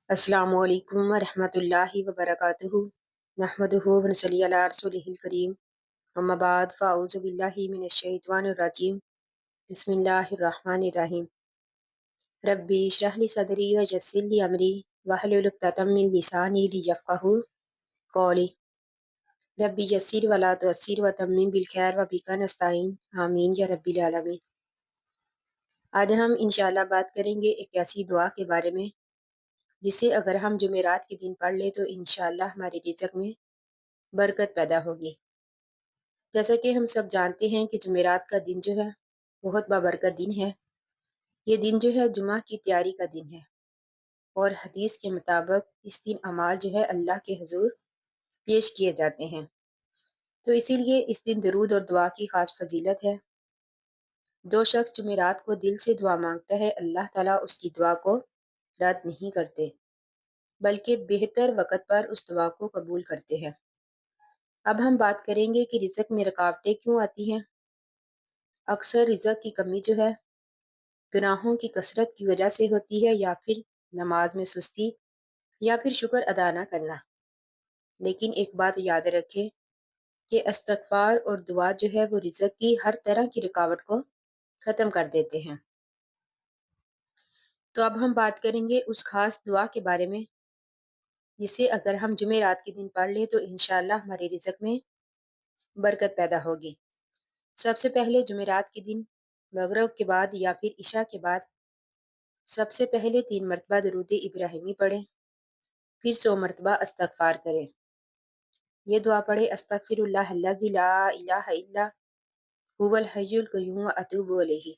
अस्सलामु अलैकुम वरहमतुल्लाहि वबरकातुहू नहमदुहु व नसल्ली अला रसूलिहिल करीम अम्मा बाद फ़अऊज़ु बिल्लाहि मिनश शैतानिर रजीम बिस्मिल्लाहिर रहमानिर रहीम रब्बी इश्रह ली सदरी व यस्सिर ली अमरी वहलुल उक़दतम मिन लिसानी लियफ़क़हू क़ौली रब्बी यस्सिर वला तुअस्सिर व तम्मिम बिल खैर व बिका नस्ताईन आमीन या रब्बिल आलमीन। आज हम इंशाअल्लाह बात करेंगे एक ऐसी दुआ के बारे में जिसे अगर हम जुमेरात के दिन पढ़ ले तो इंशाअल्लाह हमारे रिज़्क़ में बरकत पैदा होगी। जैसा कि हम सब जानते हैं कि जुमेरात का दिन जो है बहुत बाबरकत दिन है। ये दिन जो है जुमा की तैयारी का दिन है और हदीस के मुताबिक इस दिन अमाल जो है अल्लाह के हुज़ूर पेश किए जाते हैं। तो इसीलिए इस दिन दरूद और दुआ की ख़ास फजीलत है। जो शख्स जुमेरात को दिल से दुआ मांगता है अल्लाह ताला उसकी दुआ को रद्द नहीं करते बल्कि बेहतर वक़्त पर उस दुआ को कबूल करते हैं। अब हम बात करेंगे कि रिज़्क़ में रुकावटें क्यों आती हैं। अक्सर रिज़्क़ की कमी जो है गुनाहों की कसरत की वजह से होती है या फिर नमाज में सुस्ती या फिर शुक्र अदा न करना। लेकिन एक बात याद रखें कि इस्तिग़फ़ार और दुआ जो है वो रिज़्क़ की हर तरह की रुकावट को ख़त्म कर देते हैं। तो अब हम बात करेंगे उस खास दुआ के बारे में जिसे अगर हम जुमेरात के दिन पढ़ लें तो इंशाअल्लाह हमारे रिज़्क़ में बरकत पैदा होगी। सबसे पहले जुमेरात के दिन मगरिब के बाद या फिर इशा के बाद सबसे पहले 3 मरतबा दुरूद इब्राहिमी पढ़ें, फिर 100 मरतबा इस्तिग़फ़ार करें। ये दुआ पढ़ें अस्तग़फिरुल्लाहल्लज़ी ला इलाहा इल्ला हुवल हय्युल क़य्यूम व अतूबु अलैहि।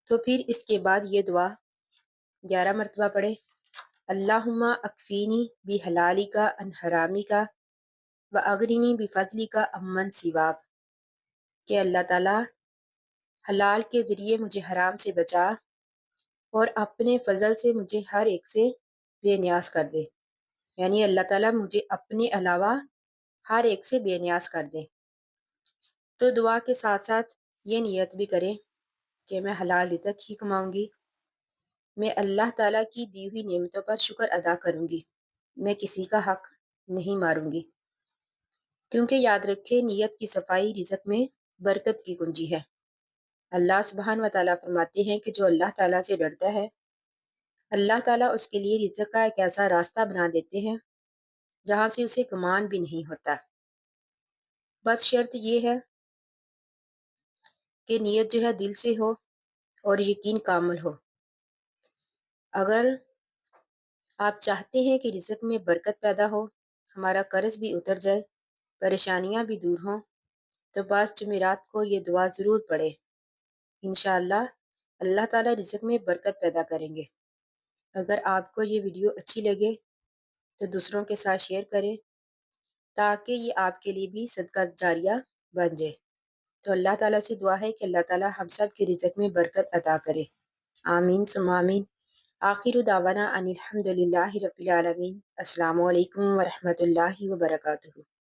तो फिर इसके बाद ये दुआ 11 मरतबा पढ़ें अल्लाहुम्मा अक्फ़ीनी बिहलालिका अन हरामिका व अगनिनी बिफ़ज़लिका अम्मन सिवाक। कि अल्लाह ताला हलाल के ज़रिए मुझे हराम से बचा और अपने फ़ज़ल से मुझे हर एक से बेनियाज़ कर दे। यानी अल्लाह ताला मुझे अपने अलावा हर एक से बेनियाज़ कर दे। तो दुआ के साथ साथ ये नियत भी करें कि मैं हलाल रिज़्क़ ही कमाऊँगी, मैं अल्लाह ताला की दी हुई नेमतों पर शुक्र अदा करूँगी, मैं किसी का हक़ नहीं मारूँगी। क्योंकि याद रखें नियत की सफाई रिज़्क़ में बरकत की कुंजी है। अल्लाह सुब्हान व तआला फरमाते हैं कि जो अल्लाह ताला से डरता है अल्लाह ताला उसके लिए रिज़्क़ का एक ऐसा रास्ता बना देते हैं जहाँ से उसे गुमान भी नहीं होता। बस शर्त ये है कि नियत जो है दिल से हो और यकीन कामिल हो। अगर आप चाहते हैं कि रिज़्क़ में बरकत पैदा हो, हमारा कर्ज़ भी उतर जाए, परेशानियाँ भी दूर हों, तो बस जुमेरात को ये दुआ ज़रूर पढ़ें। इंशाअल्लाह अल्लाह ताला रिज़्क़ में बरकत पैदा करेंगे। अगर आपको ये वीडियो अच्छी लगे तो दूसरों के साथ शेयर करें ताकि ये आपके लिए भी सदका जारिया बन जाए। तो अल्लाह ताला से दुआ है कि अल्लाह ताला हम सब के रिज़्क़ में बरकत अता करे। आमीन सुम्मा आमीन। आखिरु दावाना अनिल हम्दुलिल्लाहि रब्बिल आलमीन। अस्सलामु अलैकुम व रहमतुल्लाहि व बरकातुहू।